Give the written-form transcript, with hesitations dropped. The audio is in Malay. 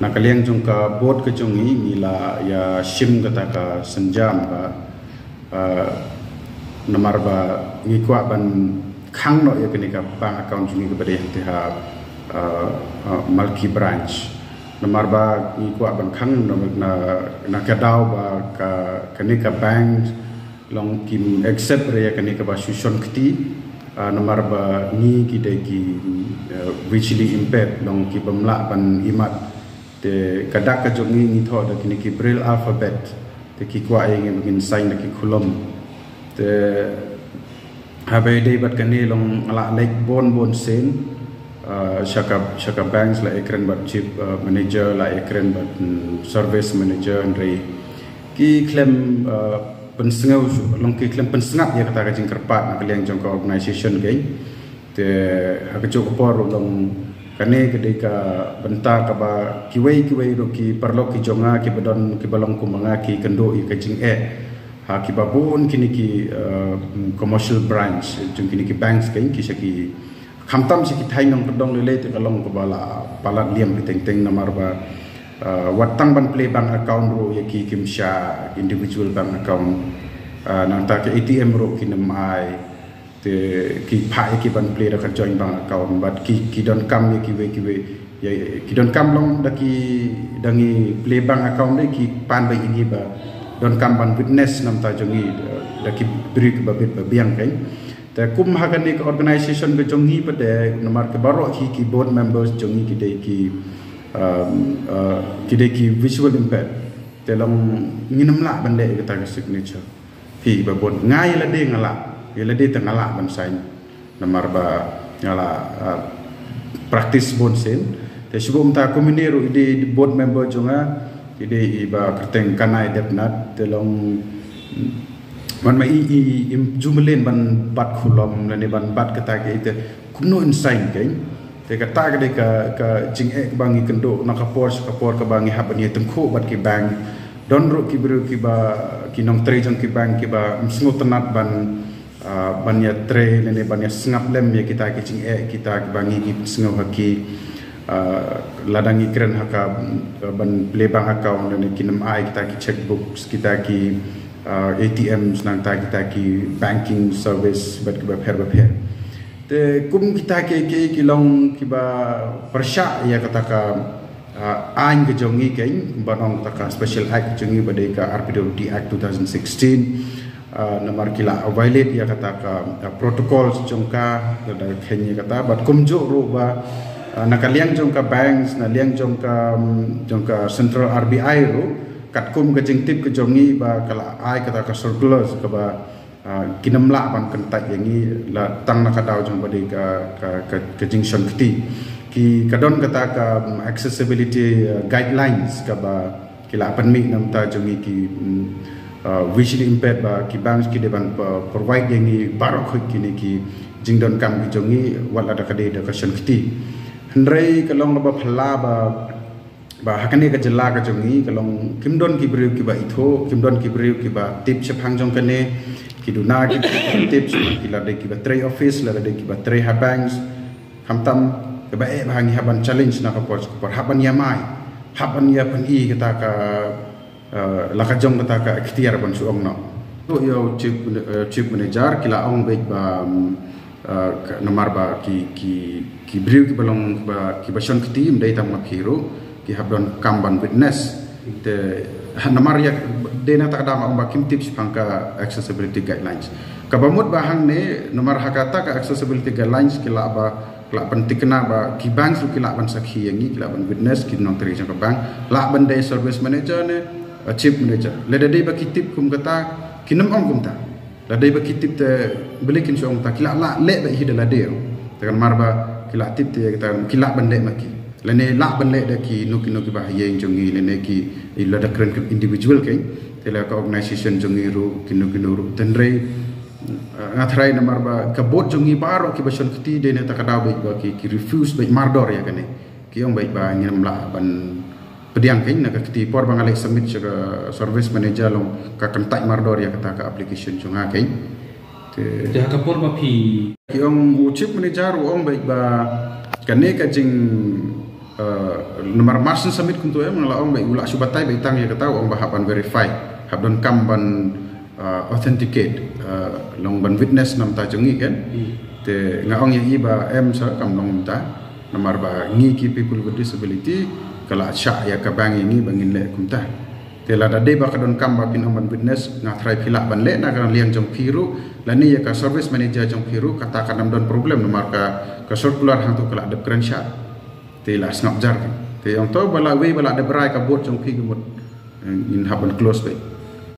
nakaliang jong ka boat ke jong ni la ya sim kata ka senjam ba nomor ba ngikwa ban khang no ya kini ka bank account jong ke bade ha Malki branch nomor ba ngikwa ban khang no na ka daw ba ka kini ka bank long kim accept ya kini ka ba susun kti nomor ba ni kita ki visually impaired long ki bamla ban imat te kadak ka jongi ni tho da kini ki braille alphabet te ki kwa yang begin sign da ki khulom te habe dei bat kani long ala like bon sen shaka banks la ekran bat chief manager la ekran bat service manager andre ki claim pensengau long ki klem pensengap ya kata kajing kerpat nak liang jong organisation gay te hakajok por long kane kedeka bentar ka ba kiwei ro ki perlo ki jonga ki bedon ki balong kumanga ki kendo i kajing ha ki babun kini ki commercial branch jong kini ki banks gay ki saki khamtam siki thai nong pedong lele te kalong ko bala palat liam teng namar ba watang ban play bank account ro yaki kimsha individual bank account nang ta ke ATM ro kinamai te ki phai ki ban play da ka join bank account but ki don kam yaki we ki don kam long da ki dangi play bank account de ki pan ba ini ba don kam ban witness nam ta jongi da ki bri ba bit ba biang kai te kum ha kan ni organization be jongi pade nomor ke baro ki board members jongi ki de ki ki visual impact dalam nginam la bande kita ke signature pi babon ngai la de ngala ya la de tengala ban sain namar ba ngala practice bon sen te subum ta komunero ide board member jonga ide iba kerteng kanai depnat dalam man mai jumlen ban bat khulom la ne ban bat kata ke ite kumno insign ke te kata ke ka jing ek bangi kendo na kapor ka bangi habani tengko bat ki bank don ro ki bru ki ba ki nong tre jang ki bank ki ba msngot nat ban ya tre ne ban ya sngap lem ya kita ki jing ek kita ki bangi ki sngo haki ladangi kren haka ban play bank account ne kinam ai kita ki checkbooks kita ki ATMs nang ta kita ki banking service bat ki ba pher te kum kita ke kilong kiba persya ya kata ka ain ke jongi ke banong taka special act jongi badai ka RPWD Act 2016 nomor kila violate ya kata ka protocols jongka da khenya kata bat kum jo ro ba nakaliang jongka banks na liang jongka central RBI ro kat kum ke jengtip ke jongi ba kala ai kata ka surplus ka ba kinamla ban kentai yang ni la tang nak daw jong badi ka jinction kti ki kadon kata ka accessibility guidelines ka ba kila pan mi nam ta jong ki visually impaired ba ki banks ki deban provide yang ni barok ki ni ki jingdon kam ki jong ni wala da ka de ka shan kti hendrai kalong ba phala ba hakane ka jela ka jong ni kalong kimdon ki briu ki ba itho kimdon ki briu ki ba tip chapang jong kane kiduna ki tips kila de ki battery office la de ki battery habangs hamtam ke ba bahangi haban challenge na ka por haban ya mai haban ya pan i kita ka la ka jong kata ka ikhtiar ban suong no to yo chief manager kila ong be ba nomor ba ki briu ki balong ba ki basion ki team dai tam makhiro ki habon kamban witness te nomor ya dena tak ada mak kim tips pangka accessibility guidelines kabamut bahang ne nomor hakata ka accessibility guidelines kila ba kila pentikna ba ki bank su kila ban sakhi yangi kila ban witness ki nong teri jang bank la ban day service manager ne chief manager le dai ba ki tip kum kata kinam ong kum ta la dai ba ki tip te belikin su ong ta kila la le ba hi de la deo tekan marba kila tip te kita kila ban le maki lene la ban le de ki nuki ba yeng jongi lene ki ila da kren individual kai tela ka organisation jongi ru kinu ru tenrei ngathrai namar ba kabot jongi baro ki basion kti de ne takada ba ki refuse ba mardor ya kane ki ong ba ngam la ban pediang kai na ka kti por bang alai submit ka service manager long ka kantai mardor ya kata ka application jonga kai te ka por ba phi ki ong chief manager ong ba kane ka jing nomor marsen submit kuntu mengala ong bai ulak subatai bai tang ya kata ong bahaban verify habdon kam ban authenticate long ban witness nam ta jongi kan te ngaong ya iba sa kam long ta nomor ba ngi ki people with disability kala syak ya ka bang ini bangin le kumta te la da de ba kadon kam ba pin ban witness ngatrai phila ban le na kan liang jong phiru la ni ya ka service manager jong phiru kata kan don problem nomor ka circular hang tu kala de kran te la snap jar te yang to bala we bala de brai ka bot jong phi gumut in haban close by